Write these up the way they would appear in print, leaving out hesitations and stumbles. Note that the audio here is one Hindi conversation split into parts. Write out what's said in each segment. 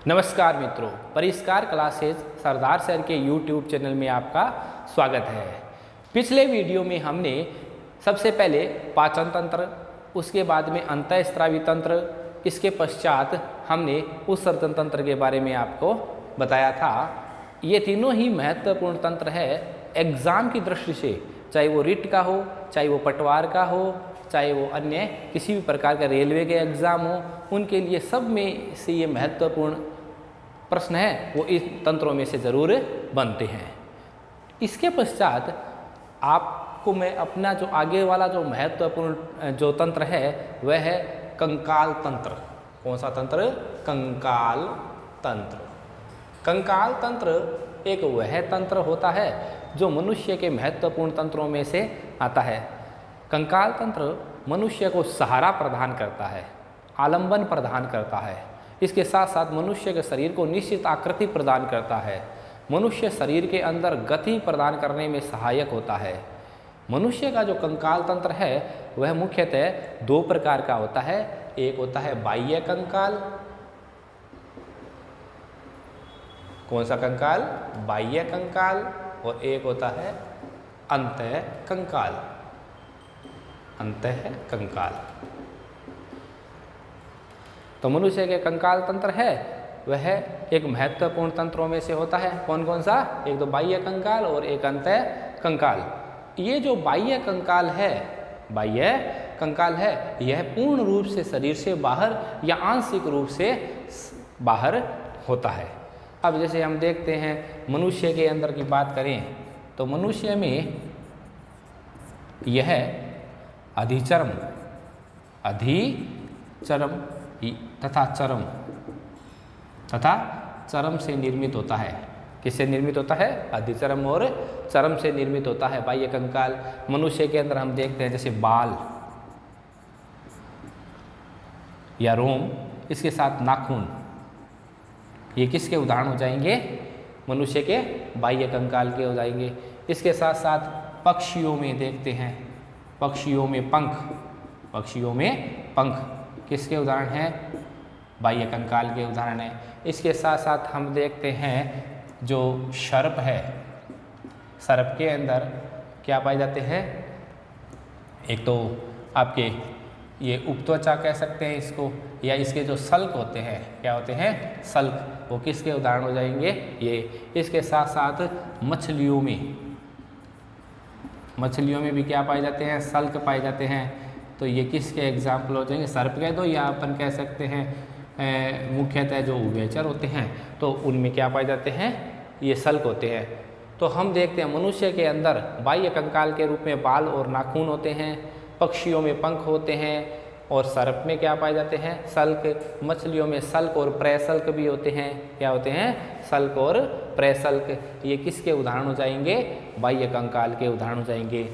नमस्कार मित्रों, परिष्कार क्लासेज सरदार सर के YouTube चैनल में आपका स्वागत है। पिछले वीडियो में हमने सबसे पहले पाचन तंत्र, उसके बाद में अंतःस्रावी तंत्र, इसके पश्चात हमने उत्सर्जन तंत्र के बारे में आपको बताया था। ये तीनों ही महत्वपूर्ण तंत्र है एग्ज़ाम की दृष्टि से, चाहे वो रिट का हो, चाहे वो पटवार का हो, चाहे वो अन्य किसी भी प्रकार का रेलवे के एग्ज़ाम हो, उनके लिए सब में से ये महत्वपूर्ण प्रश्न है वो इस तंत्रों में से ज़रूर बनते हैं। इसके पश्चात आपको मैं अपना जो आगे वाला जो महत्वपूर्ण जो तंत्र है वह है कंकाल तंत्र। कौन सा तंत्र? कंकाल तंत्र। कंकाल तंत्र एक वह तंत्र होता है जो मनुष्य के महत्वपूर्ण तंत्रों में से आता है। कंकाल तंत्र मनुष्य को सहारा प्रदान करता है, आलंबन प्रदान करता है। इसके साथ साथ मनुष्य के शरीर को निश्चित आकृति प्रदान करता है। मनुष्य शरीर के अंदर गति प्रदान करने में सहायक होता है। मनुष्य का जो कंकाल तंत्र है वह मुख्यतः दो प्रकार का होता है। एक होता है बाह्य कंकाल। कौन सा कंकाल? बाह्य कंकाल। और एक होता है अंतः कंकाल। अंतः कंकाल। तो मनुष्य के कंकाल तंत्र है वह एक महत्वपूर्ण तंत्रों में से होता है। कौन कौन सा? एक तो बाह्य कंकाल और एक अंतः कंकाल। ये जो बाह्य कंकाल है यह पूर्ण रूप से शरीर से बाहर या आंशिक रूप से बाहर होता है। अब जैसे हम देखते हैं मनुष्य के अंदर की बात करें तो मनुष्य में यह अधिचर्म तथा चर्म से निर्मित होता है। किससे निर्मित होता है? अधिचर्म और चर्म से निर्मित होता है बाह्य कंकाल। मनुष्य के अंदर हम देखते हैं जैसे बाल या रोम, इसके साथ नाखून, ये किसके उदाहरण हो जाएंगे? मनुष्य के बाह्य कंकाल के हो जाएंगे। इसके साथ साथ पक्षियों में देखते हैं, पक्षियों में पंख किसके उदाहरण हैं? बाह्य कंकाल के उदाहरण हैं। इसके साथ साथ हम देखते हैं जो सर्प है, सर्प के अंदर क्या पाए जाते हैं? एक तो आपके ये उपत्वचा कह सकते हैं इसको, या इसके जो सल्क होते हैं, क्या होते हैं? सल्क, वो किसके उदाहरण हो जाएंगे? ये। इसके साथ साथ मछलियों में भी क्या पाए जाते हैं? सल्क पाए जाते हैं। तो ये किसके एग्जाम्पल हो जाएंगे? सर्प कह दो, या अपन कह सकते हैं मुख्यतः जो उभयचर होते हैं तो उनमें क्या पाए जाते हैं? ये सल्क होते हैं। तो हम देखते हैं मनुष्य के अंदर बाह्य कंकाल के रूप में बाल और नाखून होते हैं, पक्षियों में पंख होते हैं, और सर्प में क्या पाए जाते हैं? सल्क। मछलियों में सल्क और प्रसल्क भी होते हैं। क्या होते हैं? सल्क और प्रसल्क। ये किसके उदाहरण हो जाएंगे? बाह्य कंकाल के उदाहरण हो जाएंगे।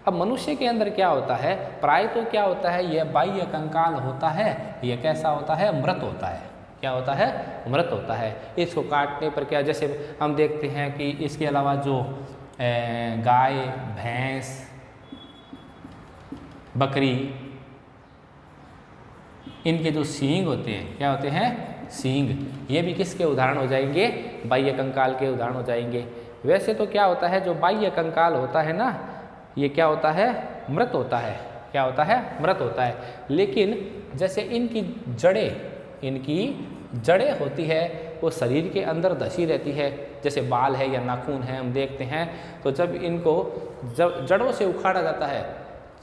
अब मनुष्य के अंदर क्या होता है? प्राय तो क्या होता है? यह बाह्य कंकाल होता है, यह कैसा होता है? मृत होता है। क्या होता है? मृत होता है। इसको काटने पर क्या, जैसे हम देखते हैं कि इसके अलावा जो गाय, भैंस, बकरी, इनके जो सींग होते हैं, क्या होते हैं? सींग। ये भी किसके उदाहरण हो जाएंगे? बाह्य कंकाल के उदाहरण हो जाएंगे। वैसे तो क्या होता है, जो बाह्य कंकाल होता है ना, ये क्या होता है? मृत होता है। क्या होता है? मृत होता है। लेकिन जैसे इनकी जड़ें होती है वो शरीर के अंदर धसी रहती है। जैसे बाल है या नाखून है, हम देखते हैं तो जब इनको जड़ों से उखाड़ा जाता है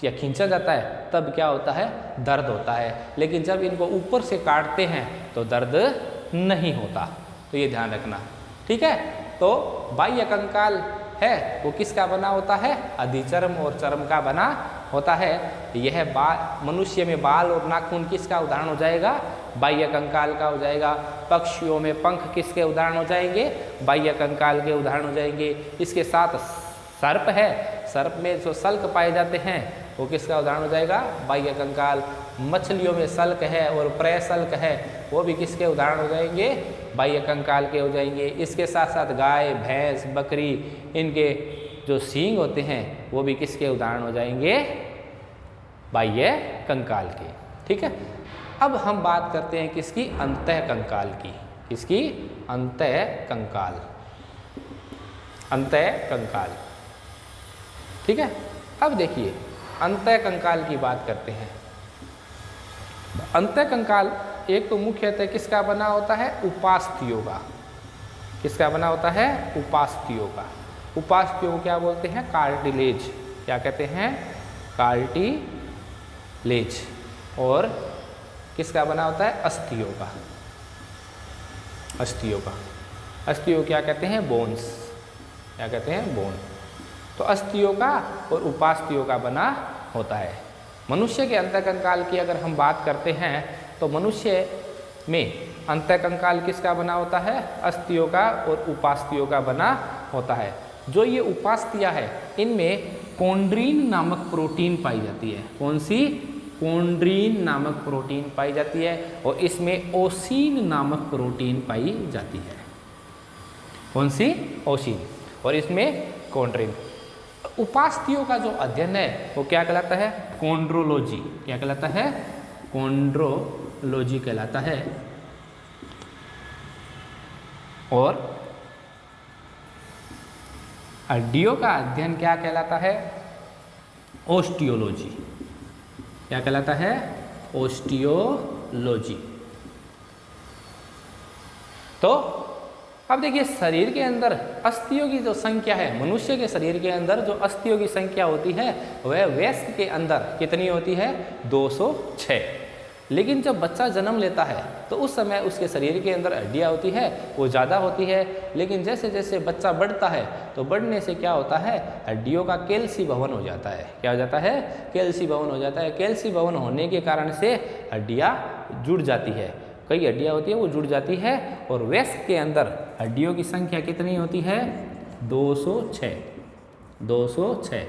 या खींचा जाता है तब क्या होता है? दर्द होता है। लेकिन जब इनको ऊपर से काटते हैं तो दर्द नहीं होता। तो ये ध्यान रखना, ठीक है। तो बाह्य कंकाल है वो किसका बना होता है? अधिचर्म और चर्म का बना होता है। यह मनुष्य में बाल और नाखून किसका उदाहरण हो जाएगा? बाह्य कंकाल का हो जाएगा। पक्षियों में पंख किसके उदाहरण हो जाएंगे? बाह्य कंकाल के उदाहरण हो जाएंगे। इसके साथ सर्प है, सर्प में जो सल्क पाए जाते हैं वो किसका उदाहरण हो जाएगा? बाह्य कंकाल। मछलियों में सल्क है और प्रसल्क है, वो भी किसके उदाहरण हो जाएंगे? बाह्य कंकाल के हो जाएंगे। इसके साथ साथ गाय, भैंस, बकरी, इनके जो सींग होते हैं वो भी किसके उदाहरण हो जाएंगे? बाह्य कंकाल के। ठीक है। अब हम बात करते हैं किसकी? अंतः कंकाल की। किसकी? अंतः कंकाल, अंतः कंकाल। ठीक है, अब देखिए अंतः कंकाल की बात करते हैं। अंतः कंकाल एक तो मुख्यतः किसका बना होता है? उपास्थियों का। किसका बना होता है? उपास्थियों का। उपास्थियों को क्या बोलते हैं? कार्टिलेज। क्या कहते हैं? कार्टिलेज। और किसका बना होता है? अस्थियों का। अस्थियों का। अस्थियों क्या कहते हैं? बोन्स। क्या कहते हैं? बोन। तो अस्थियों का और उपास्थियों का बना होता है। मनुष्य के अंतःकंकाल की अगर हम बात करते हैं तो मनुष्य में अंतःकंकाल किसका बना होता है? अस्थियों का और उपास्थियों का बना होता है। जो ये उपास्थियाँ है इनमें कोंड्रीन नामक प्रोटीन पाई जाती है। कौन सी? कोंड्रीन नामक प्रोटीन पाई जाती है। और इसमें ओसीन नामक प्रोटीन पाई जाती है। कौन सी? ओसीन। और इसमें कोंड्रीन। उपास्थियों का जो अध्ययन है वो क्या कहलाता है? कोंड्रोलॉजी। क्या कहलाता है? कोंड्रोलॉजी कहलाता है। और हड्डियों का अध्ययन क्या कहलाता है? ओस्टियोलॉजी। क्या कहलाता है? ओस्टियोलॉजी। तो अब देखिए शरीर के अंदर अस्थियों की जो संख्या है, मनुष्य के शरीर के अंदर जो अस्थियों की संख्या होती है वह वयस्क के अंदर कितनी होती है? 206। लेकिन जब बच्चा जन्म लेता है तो उस समय उसके शरीर के अंदर हड्डियाँ होती है वो ज़्यादा होती है। लेकिन जैसे जैसे बच्चा बढ़ता है तो बढ़ने से क्या होता है? हड्डियों का कैल्सी भवन हो जाता है। क्या हो जाता है? कैल्सी भवन हो जाता है। कैल्सी भवन होने के कारण से हड्डियाँ जुड़ जाती है। कई हड्डियाँ होती है वो जुड़ जाती है। और वयस्क के अंदर हड्डियों की संख्या कितनी होती है? 206। 206।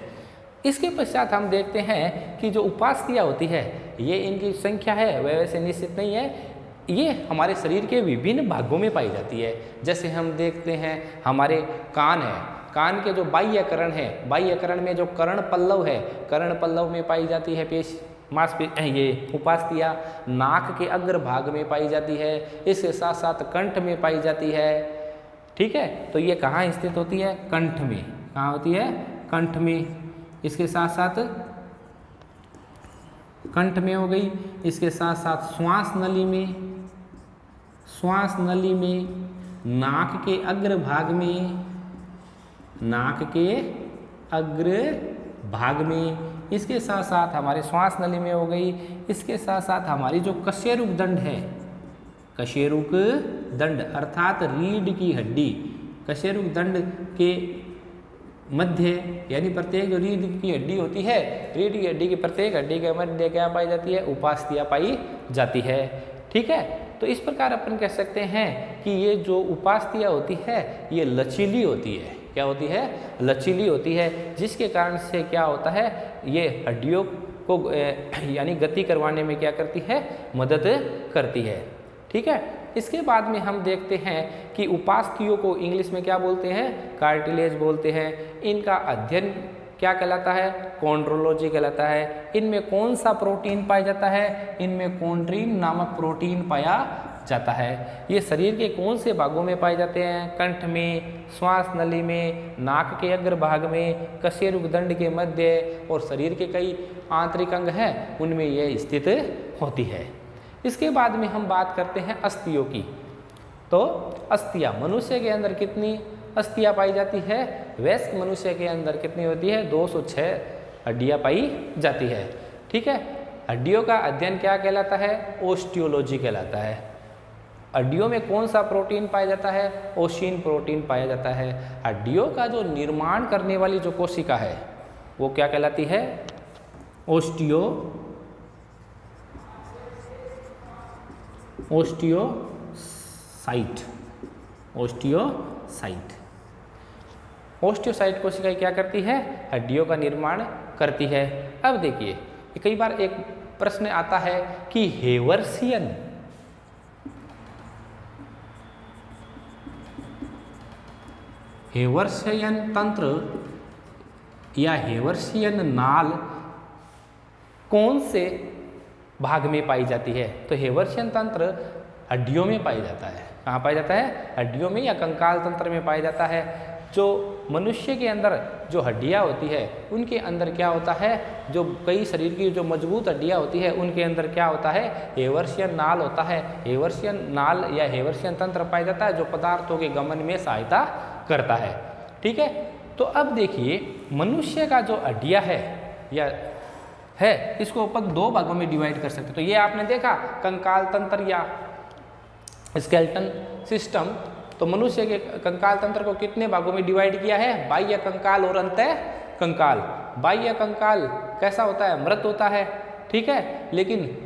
इसके पश्चात हम देखते हैं कि जो उपास्थियाँ होती है ये इनकी संख्या है वह वैसे निश्चित नहीं है। ये हमारे शरीर के विभिन्न भागों में पाई जाती है। जैसे हम देखते हैं हमारे कान है, कान के जो बाह्य कर्ण है, बाह्य कर्ण में जो कर्ण पल्लव है, कर्ण पल्लव में पाई जाती है पेश ये उपास्थियाँ। नाक के अग्र भाग में पाई जाती है। इसके साथ साथ कंठ में पाई जाती है। ठीक है, तो ये कहाँ स्थित होती है? कंठ में। कहाँ होती है? कंठ में। इसके साथ साथ कंठ में हो गई। इसके साथ साथ श्वास नली में, श्वास नली में, नाक के अग्र भाग में, नाक के अग्र भाग में। इसके साथ साथ हमारे श्वास नली में हो गई। इसके साथ साथ हमारी जो कशेरुक दंड है, कशेरुक दंड अर्थात रीढ़ की हड्डी, कशेरुक दंड के मध्य यानी प्रत्येक जो रीढ़ की हड्डी होती है, रीढ़ की हड्डी की प्रत्येक हड्डी के मध्य क्या पाई जाती है? उपास्थियाँ पाई जाती है। ठीक है, तो इस प्रकार अपन कह सकते हैं कि ये जो उपास्थियाँ होती है ये लचीली होती है। क्या होती है? लचीली होती है। जिसके कारण से क्या होता है? ये हड्डियों को यानी गति करवाने में क्या करती है? मदद करती है। ठीक है, इसके बाद में हम देखते हैं कि उपास्थियों को इंग्लिश में क्या बोलते हैं? कार्टिलेज बोलते हैं। इनका अध्ययन क्या कहलाता है? कोंड्रोलॉजी कहलाता है। इनमें कौन सा प्रोटीन पाया जाता है? इनमें कोंड्रीन नामक प्रोटीन पाया जाता है। ये शरीर के कौन से भागों में पाए जाते हैं? कंठ में, श्वास नली में, नाक के अग्र भाग में, कशेरुक दंड के मध्य और शरीर के कई आंतरिक अंग हैं उनमें यह स्थित होती है। इसके बाद में हम बात करते हैं अस्थियों की। तो अस्थियाँ मनुष्य के अंदर कितनी अस्थियाँ पाई जाती है? वयस्क मनुष्य के अंदर कितनी होती है? 206 हड्डियाँ पाई जाती है। ठीक है, हड्डियों का अध्ययन क्या कहलाता है? ओस्टियोलॉजी कहलाता है। हड्डियों में कौन सा प्रोटीन पाया जाता है? ओसिन प्रोटीन पाया जाता है। हड्डियों का जो निर्माण करने वाली जो कोशिका है वो क्या कहलाती है? ओस्टियोसाइट। ओस्टियोसाइट। ओस्टियोसाइट कोशिका क्या करती है? हड्डियों का निर्माण करती है। अब देखिए कई बार एक प्रश्न आता है कि हेवर्सियन तंत्र या हेवर्सियन नाल कौन से भाग में पाई जाती है? तो हेवर्सियन तंत्र हड्डियों में पाई जाता है। कहाँ पाया जाता है? हड्डियों में या कंकाल तंत्र में पाया जाता है। जो मनुष्य के अंदर जो हड्डियाँ होती है उनके अंदर क्या होता है, जो कई शरीर की जो मजबूत हड्डियाँ होती है उनके अंदर क्या होता है? हेवर्शियन नाल होता है। हेवर्शियन नाल या हेवर्शियन तंत्र पाया जाता है जो पदार्थों के गमन में सहायता करता है। ठीक है, तो अब देखिए मनुष्य का जो हड्डियाँ है या है इसको अपन दो भागों में डिवाइड कर सकते हैं। तो ये आपने देखा कंकाल तंत्र या स्केलेटन सिस्टम, तो मनुष्य के कंकाल तंत्र को कितने भागों में डिवाइड किया है? बाह्य कंकाल और अंतः कंकाल। बाह्य कंकाल कैसा होता है? मृत होता है। ठीक है, लेकिन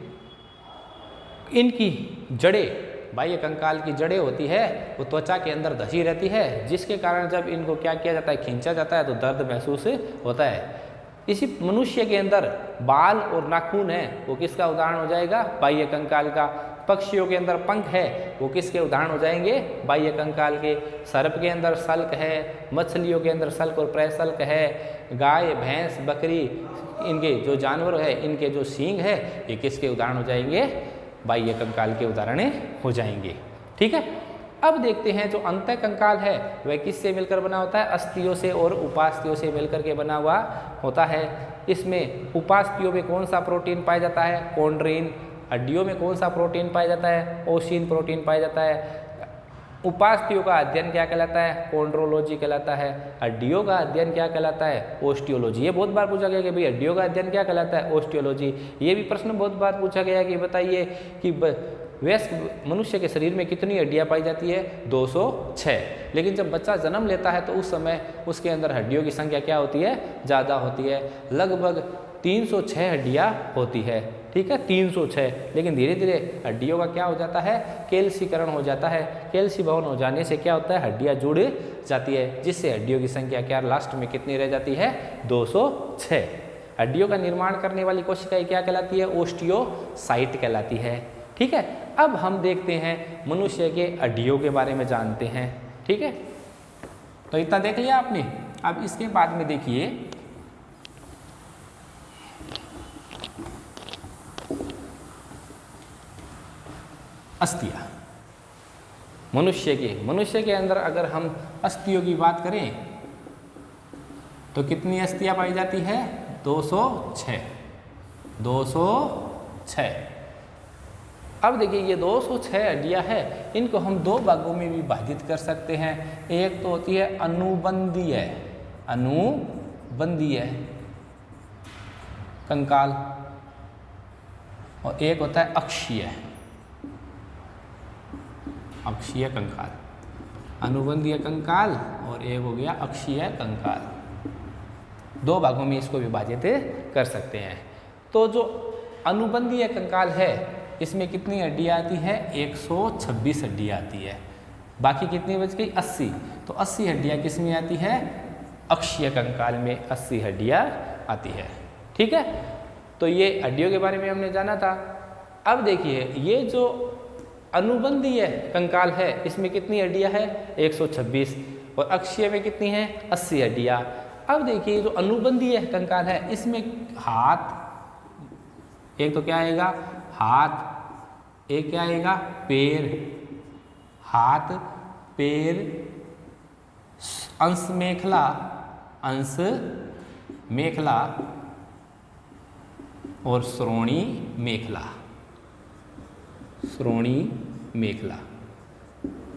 इनकी जड़ें, बाह्य कंकाल की जड़ें होती है वो त्वचा के अंदर धसी रहती है, जिसके कारण जब इनको क्या किया जाता है? खींचा जाता है तो दर्द महसूस होता है। इसी मनुष्य के अंदर बाल और नाखून है, वो किसका उदाहरण हो जाएगा? बाह्य कंकाल का। पक्षियों के अंदर पंख है, वो किसके उदाहरण हो जाएंगे? बाह्य कंकाल के। सर्प के अंदर सल्क है, मछलियों के अंदर सल्क और प्रसल्क है, गाय भैंस बकरी इनके जो जानवर है इनके जो सींग है ये किसके उदाहरण हो जाएंगे? बाह्य कंकाल के उदाहरण हो जाएंगे। ठीक है, अब देखते हैं जो अंतः कंकाल है वह किससे मिलकर बना होता है? अस्थियों से और उपास्थियों से मिलकर के बना हुआ होता है। इसमें उपास्थियों में कौन सा प्रोटीन पाया जाता है? कॉन्ड्रिन। हड्डियों में कौन सा प्रोटीन पाया जाता है? ओसिन प्रोटीन पाया जाता है। उपास्थियों का अध्ययन क्या कहलाता है? कॉन्ड्रोलॉजी कहलाता है। हड्डियों का अध्ययन क्या कहलाता है? ओस्टियोलॉजी। ये बहुत बार पूछा गया कि भाई हड्डियों का अध्ययन क्या कहलाता है? ओस्टियोलॉजी। ये भी प्रश्न बहुत बार पूछा गया कि बताइए कि वयस्क मनुष्य के शरीर में कितनी हड्डियाँ पाई जाती है? 206। लेकिन जब बच्चा जन्म लेता है तो उस समय उसके अंदर हड्डियों की संख्या क्या होती है? ज़्यादा होती है, लगभग 306 हड्डियाँ होती है। ठीक है, 306। लेकिन धीरे धीरे हड्डियों का क्या हो जाता है? कैल्सीकरण हो जाता है। कैल्सीभवन हो जाने से क्या होता है? हड्डियाँ जुड़ जाती है, जिससे हड्डियों की संख्या क्या लास्ट में कितनी रह जाती है? 206। हड्डियों का निर्माण करने वाली कोशिकाएं क्या कहलाती है? ओस्टियोसाइट कहलाती है। ठीक है, अब हम देखते हैं मनुष्य के हड्डियों के बारे में जानते हैं। ठीक है, तो इतना देख लिया आपने। अब इसके बाद में देखिए अस्थियां। मनुष्य के अंदर अगर हम अस्थियों की बात करें तो कितनी अस्थियां पाई जाती है? 206। 206। अब देखिए ये 206 हड्डियां है, इनको हम दो भागों में विभाजित कर सकते हैं। एक तो होती है अनुबंधीय कंकाल और एक होता है अक्षीय कंकाल। अनुबंधीय कंकाल और एक हो गया अक्षीय कंकाल। दो भागों में इसको विभाजित कर सकते हैं। तो जो अनुबंधीय कंकाल है इसमें कितनी हड्डियाँ आती है? 126 हड्डियाँ आती है। बाकी कितनी बच गई? 80। तो 80 हड्डियाँ किस में आती है? अक्षीय कंकाल में 80 हड्डियाँ आती है। ठीक है, तो ये हड्डियों के बारे में हमने जाना था। अब देखिए ये जो अनुबंधीय कंकाल है इसमें कितनी हड्डियाँ है? 126। और अक्षीय में कितनी है? 80 हड्डियाँ। अब देखिए जो अनुबंधीय कंकाल है इसमें हाथ, एक तो क्या आएगा? हाथ, एक क्या आएगा? पैर। हाथ, पैर, अंश मेखला और श्रोणी मेखला,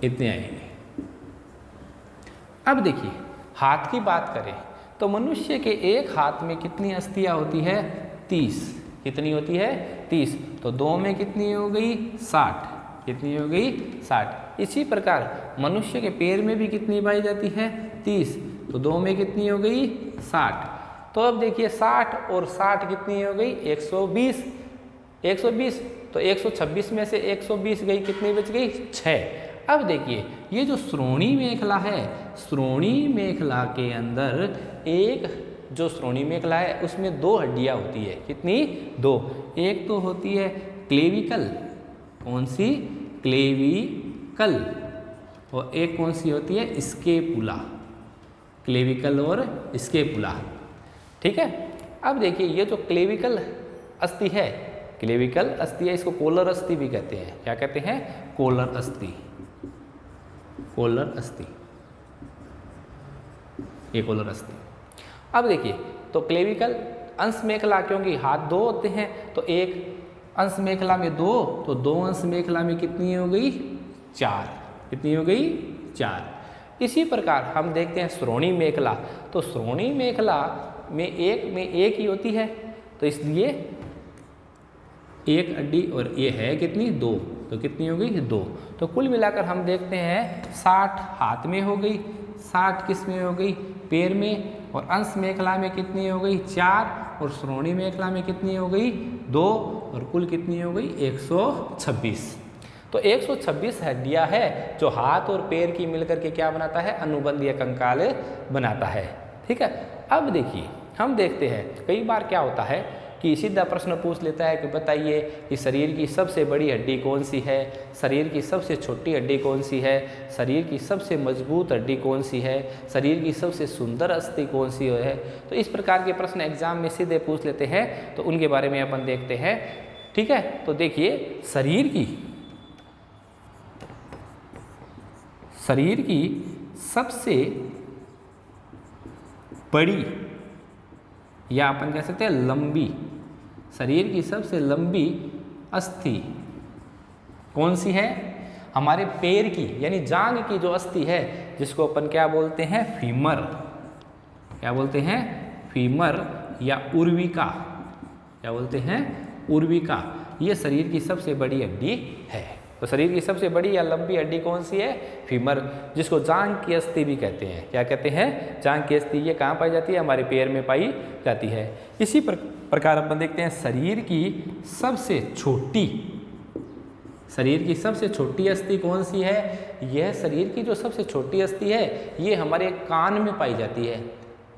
इतने आएंगे। अब देखिए हाथ की बात करें तो मनुष्य के एक हाथ में कितनी अस्थियां होती है? 30। कितनी होती है? 30। तो दो में कितनी हो गई? 60। कितनी हो गई? 60। इसी प्रकार मनुष्य के पैर में भी कितनी पाई जाती है? 30। तो दो में कितनी हो गई? 60। तो अब देखिए 60 और 60 कितनी हो गई? 120। 120। तो 126 में से 120 गई, कितनी बच गई? 6। अब देखिए ये जो श्रोणी मेखला है, श्रोणी मेखला के अंदर एक जो श्रोणी मेखला है उसमें दो हड्डियां होती है। कितनी? दो। एक तो होती है क्लेविकल। कौन सी? क्लेविकल। और एक कौन सी होती है? स्केपुला। क्लेविकल और स्केपुला। ठीक है, अब देखिए ये जो क्लेविकल अस्थि है, क्लेविकल अस्थि है, इसको कोलर अस्थि भी कहते हैं। क्या कहते हैं? कोलर अस्थि। कोलर अस्थि, ये कोलर अस्थि। अब देखिए, तो क्लेविकल अंश मेखला, क्योंकि हाथ दो होते हैं तो एक अंश मेखला में दो, तो दो अंश मेखला में कितनी हो गई? 4। कितनी हो गई? 4। इसी प्रकार हम देखते हैं श्रोणी मेखला, तो श्रोणी मेखला में एक ही होती है, तो इसलिए एक हड्डी और ये है कितनी? 2, तो कितनी हो गई? 2। तो कुल मिलाकर हम देखते हैं 60 हाथ में हो गई, 60 किस में हो गई? पैर में। और अंश मेखला में कितनी हो गई? 4। और श्रोणी मेखला में कितनी हो गई? 2। और कुल कितनी हो गई? 126। तो 126 हड्डियां है जो हाथ और पैर की मिलकर के क्या बनाता है? अनुबंधीय कंकाल बनाता है। ठीक है। अब देखिए, हम देखते हैं कई बार क्या होता है कि सीधा प्रश्न पूछ लेता है कि बताइए कि शरीर की सबसे बड़ी हड्डी कौन सी है, शरीर की सबसे छोटी हड्डी कौन सी है, शरीर की सबसे मजबूत हड्डी कौन सी है, शरीर की सबसे सुंदर अस्थि कौन सी है। तो इस प्रकार के प्रश्न एग्जाम में सीधे पूछ लेते हैं, तो उनके बारे में अपन देखते हैं। ठीक है। तो देखिए, शरीर की सबसे बड़ी या अपन कह सकते हैं लंबी, शरीर की सबसे लंबी अस्थि कौन सी है? हमारे पैर की यानी जांघ की जो अस्थि है, जिसको अपन क्या बोलते हैं? फीमर। क्या बोलते हैं? फीमर या उर्विका। क्या बोलते हैं? उर्विका। ये शरीर की सबसे बड़ी हड्डी है। तो शरीर की सबसे बड़ी या लंबी हड्डी कौन सी है? फीमर, जिसको जांघ की अस्थि भी कहते हैं। क्या कहते हैं? जांघ की अस्थि। ये कहाँ पाई जाती है? हमारे पैर में पाई जाती है। इसी प्रकार अपन देखते हैं शरीर की सबसे छोटी अस्थि कौन सी है? यह शरीर की जो सबसे छोटी अस्थि है, ये हमारे कान में पाई जाती है।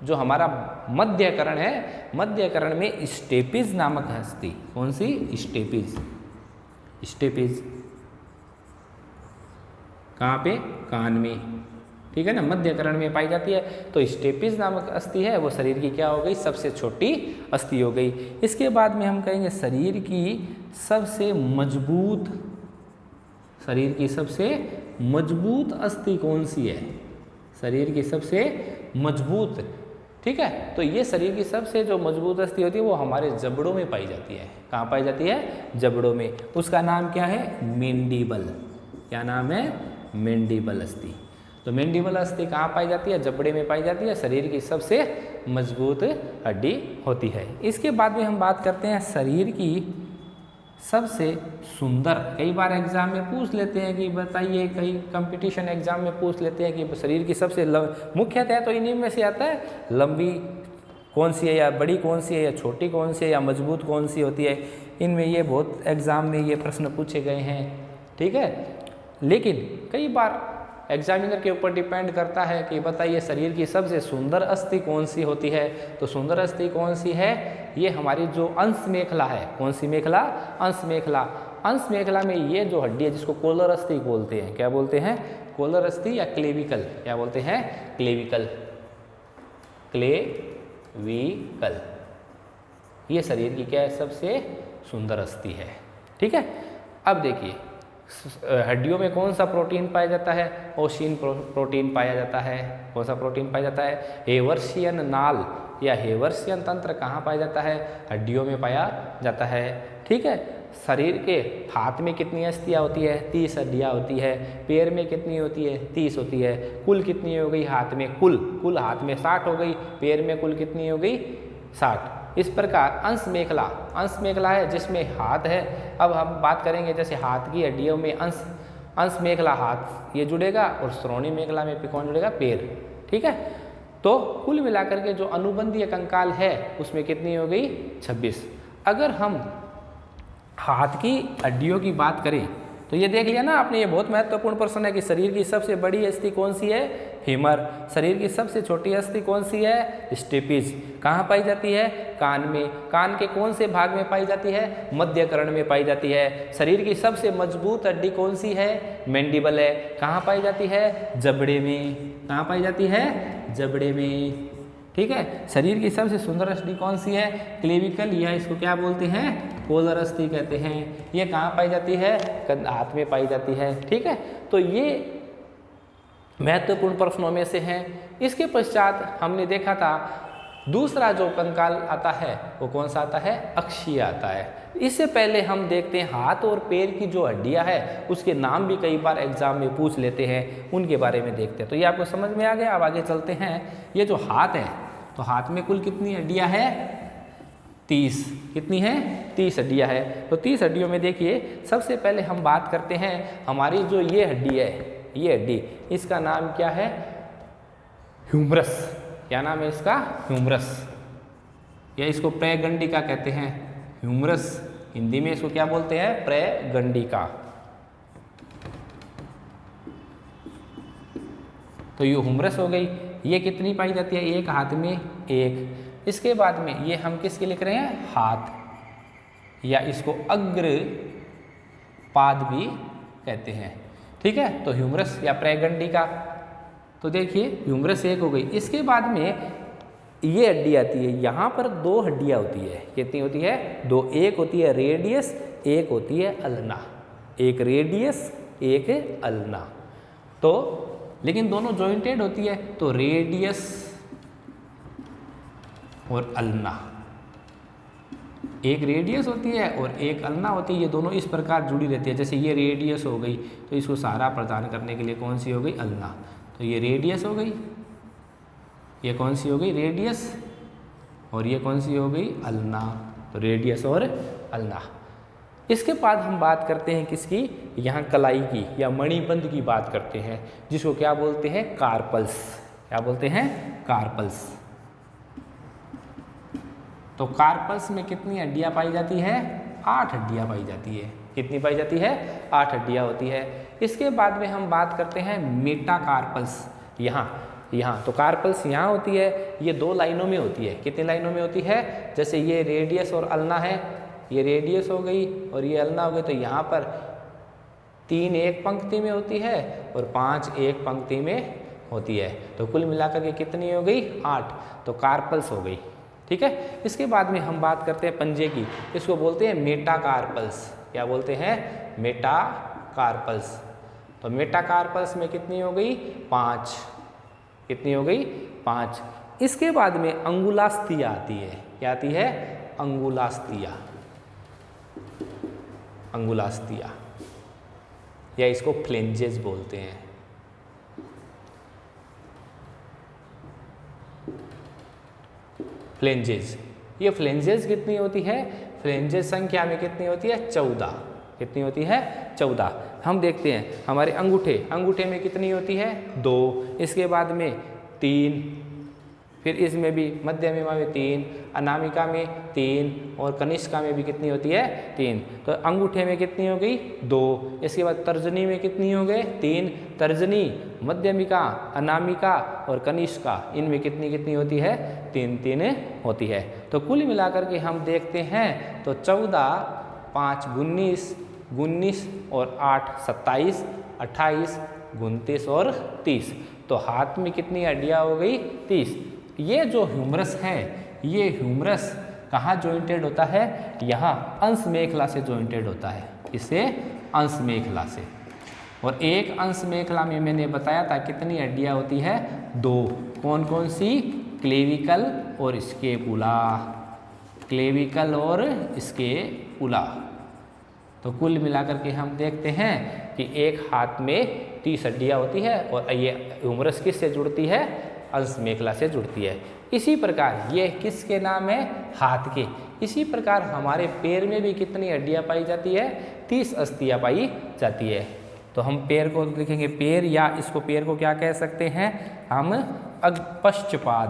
जो हमारा मध्यकरण है, मध्यकरण में स्टेपिज नामक अस्थि। कौन सी? स्टेपिज। कहाँ पे? कान में। ठीक है ना, मध्यकरण में पाई जाती है। तो स्टेपिज नामक अस्थि है, वो शरीर की क्या हो गई? सबसे छोटी अस्थि हो गई। इसके बाद में हम कहेंगे शरीर की सबसे मजबूत अस्थि कौन सी है? शरीर की सबसे मजबूत। ठीक है। तो ये शरीर की सबसे जो मजबूत अस्थि होती है, वो हमारे जबड़ों में पाई जाती है। कहाँ पाई जाती है? जबड़ों में। उसका नाम क्या है? मेंडिबल। क्या नाम है? मेंडिबल अस्थि। तो मेंडिबल अस्थि कहाँ पाई जाती है? जबड़े में पाई जाती है। शरीर की सबसे मजबूत हड्डी होती है। इसके बाद में हम बात करते हैं शरीर की सबसे सुंदर। कई बार एग्जाम में पूछ लेते हैं कि बताइए, कई कंपटीशन एग्जाम में पूछ लेते हैं कि शरीर की सबसे मुख्यतः तो इन्हीं में से आता है, लंबी कौन सी है, या बड़ी कौन सी है, या छोटी कौन सी है, या मजबूत कौन सी होती है। इनमें ये बहुत एग्जाम में ये प्रश्न पूछे गए हैं। ठीक है। लेकिन कई बार एग्जामिनर के ऊपर डिपेंड करता है कि बताइए शरीर की सबसे सुंदर अस्थि कौन सी होती है। तो सुंदर अस्थि कौन सी है? ये हमारी जो अंश मेखला है। कौन सी मेखला? अंश मेखला। अंश मेखला में ये जो हड्डी है, जिसको कोलर अस्थि बोलते हैं। क्या बोलते हैं? कोलर अस्थि या क्लेविकल। क्या बोलते हैं? क्लेविकल। क्लेविकल। ये शरीर की क्या है? सबसे सुंदर अस्थि है। ठीक है। अब देखिए, हड्डियों में कौन सा प्रोटीन पाया जाता है? ओशिन प्रोटीन पाया जाता है। कौन सा प्रोटीन पाया जाता है? हेवर्सियन नाल या हेवर्सियन तंत्र कहाँ पाया जाता है? हड्डियों में पाया जाता है। ठीक है। शरीर के हाथ में कितनी अस्थियाँ होती है? 30 हड्डियाँ होती है। पैर में कितनी होती है? 30 होती है। कुल कितनी हो गई हाथ में? कुल हाथ में 60 हो गई। पैर में कुल कितनी हो गई? 60। इस प्रकार अंश मेखला है जिसमें हाथ है। अब हम बात करेंगे जैसे हाथ की हड्डियों में अंश मेखला हाथ ये जुड़ेगा, और श्रोणी मेखला में कौन जुड़ेगा? पैर। ठीक है। तो कुल मिलाकर के जो अनुबंधीय कंकाल है उसमें कितनी हो गई? 26। अगर हम हाथ की हड्डियों की बात करें तो ये देख लिया ना आपने, ये बहुत महत्वपूर्ण प्रश्न है कि शरीर की सबसे बड़ी अस्थि कौन सी है? फीमर। शरीर की सबसे छोटी अस्थि कौन सी है? स्टेपिज। कहाँ पाई जाती है? कान में। कान के कौन से भाग में पाई जाती है? मध्यकर्ण में पाई जाती है। शरीर की सबसे मजबूत हड्डी कौन सी है? मेंडिबल है। कहाँ पाई जाती है? जबड़े में। कहाँ पाई जाती है? जबड़े में। ठीक है। शरीर की सबसे सुंदर अस्थि कौन सी है? क्लेविकल, या इसको क्या बोलते हैं? कोलर अस्थि कहते हैं। ये कहाँ पाई जाती है? हाथ में पाई जाती है। ठीक है। तो ये महत्वपूर्ण प्रश्नों में से हैं। इसके पश्चात हमने देखा था दूसरा जो कंकाल आता है वो कौन सा आता है, अक्षीय आता है। इससे पहले हम देखते हैं हाथ और पैर की जो हड्डियां है उसके नाम भी कई बार एग्जाम में पूछ लेते हैं, उनके बारे में देखते हैं। तो ये आपको समझ में आ गया। अब आगे चलते हैं। ये जो हाथ है तो हाथ में कुल कितनी हड्डियां है, 30। कितनी है, 30 हड्डियां है। तो 30 हड्डियों में देखिए सबसे पहले हम बात करते हैं हमारी जो ये हड्डी है, ये हड्डी, इसका नाम क्या है, ह्यूमरस। क्या नाम है इसका, ह्यूमरस, या इसको प्रगंडिका कहते हैं। ह्यूमरस हिंदी में इसको क्या बोलते हैं, प्रगंडिका। तो ये ह्यूमरस हो गई। ये कितनी पाई जाती है, एक हाथ में एक। इसके बाद में ये हम किसके लिख रहे हैं, हाथ, या इसको अग्र पाद भी कहते हैं। ठीक है, तो ह्यूमरस या प्रगंडिका। तो देखिए ह्यूमरस एक हो गई। इसके बाद में ये हड्डी आती है, यहाँ पर 2 हड्डियाँ होती है। कितनी होती है, 2। एक होती है रेडियस, एक होती है अल्ना। एक रेडियस, एक अल्ना। तो लेकिन दोनों जॉइंटेड होती है, तो रेडियस और अल्ना, एक रेडियस होती है और एक अल्ना होती है। ये दोनों इस प्रकार जुड़ी रहती है। जैसे ये रेडियस हो गई तो इसको सहारा प्रदान करने के लिए कौन सी हो गई, अल्ना। तो ये रेडियस हो गई, ये कौन सी हो गई, रेडियस, और ये कौन सी हो गई, अल्ना। तो रेडियस और अल्ना। इसके बाद हम बात करते हैं किसकी, यहाँ कलाई की या मणिबंध की बात करते हैं, जिसको क्या बोलते हैं, कार्पल्स। क्या बोलते हैं, कार्पल्स। तो कार्पल्स में कितनी हड्डियाँ पाई जाती है, 8 हड्डियाँ पाई जाती है। कितनी पाई जाती है, 8 हड्डियाँ होती है। इसके बाद में हम बात करते हैं मेटाकार्पल्स। यहाँ तो कार्पल्स यहाँ होती है, ये 2 लाइनों में होती है। कितनी लाइनों में होती है, जैसे ये रेडियस और अल्ना है, ये रेडियस हो गई और ये अल्ना हो गई। तो यहाँ पर 3 एक पंक्ति में होती है और 5 एक पंक्ति में होती है। तो कुल मिलाकर के कितनी हो गई, 8। तो कार्पल्स हो गई। ठीक है, इसके बाद में हम बात करते हैं पंजे की। इसको बोलते हैं मेटाकार्पल्स। क्या बोलते हैं, मेटाकार्पल्स। तो मेटाकार्पल्स में कितनी हो गई, 5। कितनी हो गई, 5। इसके बाद में अंगुलास्थिया आती है। क्या आती है, अंगुलास्थिया। अंगुलास्थिया, या इसको फ्लेंजेस बोलते हैं। फ्लेंजेस, ये फ्लेंजेस कितनी होती है, फ्लेंजेस संख्या में कितनी होती है, 14। कितनी होती है, 14। हम देखते हैं हमारे अंगूठे में कितनी होती है, 2। इसके बाद में 3, फिर इसमें भी मध्यमिका में 3, अनामिका में 3 और कनिष्का में भी कितनी होती है, 3। तो अंगूठे में कितनी हो गई, 2। इसके बाद तर्जनी में कितनी हो गए, 3। तर्जनी, मध्यमिका, अनामिका और कनिष्का, इनमें कितनी कितनी होती है, 3 होती है। तो कुल मिलाकर के हम देखते हैं तो 14, 5 19, 19 और 8 27, 28, 29 और 30। तो हाथ में कितनी हड्डियाँ हो गई, 30। ये जो ह्यूमरस है, ये ह्यूमरस कहाँ जॉइंटेड होता है, यहाँ अंश मेखला से जॉइंटेड होता है। इससे अंश मेखला से। और एक अंश मेखला में मैंने बताया था कितनी हड्डियाँ होती है, 2। कौन कौन सी, क्लेविकल और स्केपुला। क्लेविकल और स्केपुला। तो कुल मिलाकर के हम देखते हैं कि एक हाथ में 30 हड्डियाँ होती है और ये ह्यूमरस किससे जुड़ती है, अंश मेखला से जुड़ती है। इसी प्रकार ये किसके नाम है, हाथ के। इसी प्रकार हमारे पैर में भी कितनी हड्डियाँ पाई जाती है, 30 अस्थियाँ पाई जाती है। तो हम पैर को लिखेंगे पैर, या इसको पैर को क्या कह सकते हैं हम, पश्चपाद।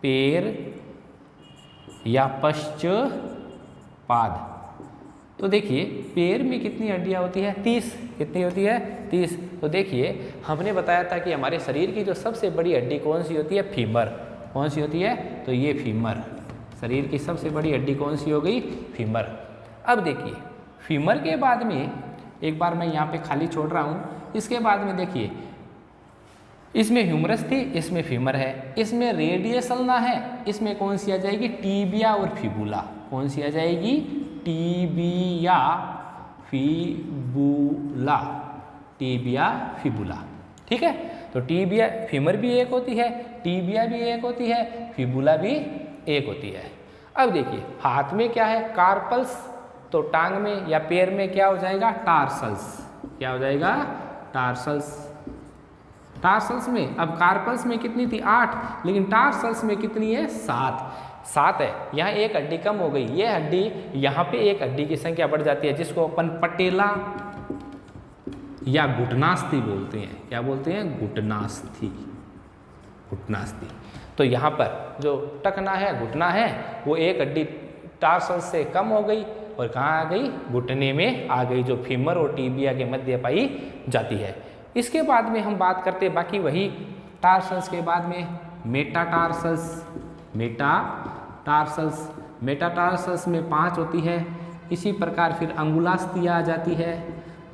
पैर या पश्चपाद। तो देखिए पैर में कितनी हड्डियाँ होती है, 30। कितनी होती है, 30। तो देखिए हमने बताया था कि हमारे शरीर की जो सबसे बड़ी हड्डी कौन सी होती है, फीमर। कौन सी होती है, तो ये फीमर। शरीर की सबसे बड़ी हड्डी कौन सी हो गई, फीमर। अब देखिए फीमर के बाद में एक बार मैं यहाँ पे खाली छोड़ रहा हूँ। इसके बाद में देखिए इसमें ह्यूमरस थी, इसमें फीमर है, इसमें रेडियस अल्ना है, इसमें कौन सी आ जाएगी, टीबिया और फिबुला। कौन सी आ जाएगी, टीबिया फिबुला। Tibia fibula. ठीक है। तो टीबिया फीमर भी एक होती है, टीबिया भी एक होती है, फिबुला भी एक होती है। अब देखिए हाथ में क्या है, कार्पल्स, तो टांग में या पैर में क्या हो जाएगा, टार्सल्स। क्या हो जाएगा, टार्सल्स। टार्सल्स में अब कार्पल्स में कितनी थी 8, लेकिन टार्सल्स में कितनी है 7 है। यहाँ एक हड्डी कम हो गई, ये हड्डी यहाँ पे एक हड्डी की संख्या बढ़ जाती है, जिसको अपन पटेला या घुटनास्थि बोलते हैं। क्या बोलते हैं, घुटनास्थि। घुटनास्थि। तो यहाँ पर जो टखना है, घुटना है, वो एक हड्डी टार्सल से कम हो गई और कहाँ आ गई, घुटने में आ गई, जो फीमर और टीबिया के मध्य पाई जाती है। इसके बाद में हम बात करते हैं बाकी वही टार्सल्स के बाद में मेटाटार्सल्स। मेटाटार्सल्स, मेटाटार्सल्स में 5 होती है। इसी प्रकार फिर अंगुलास्थिया आ जाती है।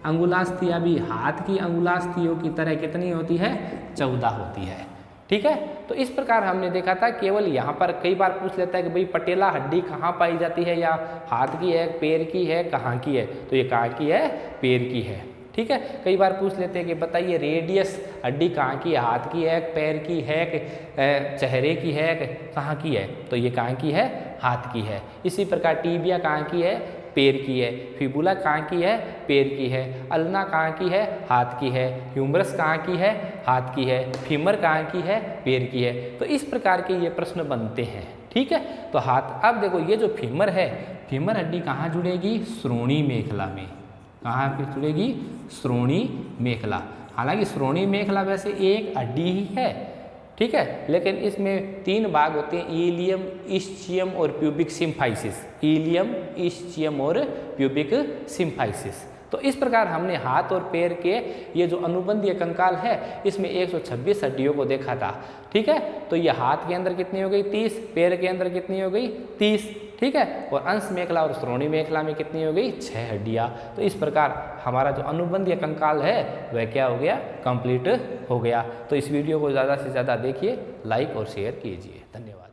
अंगुलास्थिया भी हाथ की अंगुलास्थियों की तरह कितनी होती है, 14 होती है। ठीक है। तो इस प्रकार हमने देखा था, केवल यहाँ पर कई बार पूछ लेता है कि भाई पटेला हड्डी कहाँ पाई जाती है, या हाथ की है, पैर की है, कहाँ की है, तो ये कहाँ की है, पैर की है। ठीक है। कई बार पूछ लेते हैं कि बताइए रेडियस हड्डी कहाँ की है, हाथ की है, पैर की है, चेहरे की है, कहाँ की है, तो ये कहाँ की है, हाथ की है। इसी प्रकार टीबिया कहाँ की है, पैर की है। फिबुला कहाँ की है, पैर की है। अल्ना कहाँ की है, हाथ की है। ह्यूमरस कहाँ की है, हाथ की है। फीमर कहाँ की है, पैर की है। तो इस प्रकार के ये प्रश्न बनते हैं। ठीक है। तो हाथ, अब देखो ये जो फीमर है, फीमर हड्डी कहाँ जुड़ेगी, श्रोणी मेखला में। कहाँ पे जुड़ेगी, श्रोणी मेखला। हालांकि श्रोणी मेखला वैसे एक हड्डी ही है, ठीक है, लेकिन इसमें 3 भाग होते हैं, इलियम, इस्चियम और प्यूबिक सिम्फाइसिस। इलियम, इस्चियम और प्यूबिक सिम्फाइसिस। तो इस प्रकार हमने हाथ और पैर के ये जो अनुबंधीय कंकाल है, इसमें 126 हड्डियों को देखा था। ठीक है। तो ये हाथ के अंदर कितनी हो गई, 30, पैर के अंदर कितनी हो गई, 30। ठीक है। और अंश मेखला और श्रोणी मेखला में कितनी हो गई, 6 हड्डियाँ। तो इस प्रकार हमारा जो अनुबंधीय कंकाल है वह क्या हो गया, कंप्लीट हो गया। तो इस वीडियो को ज़्यादा से ज़्यादा देखिए, लाइक और शेयर कीजिए। धन्यवाद।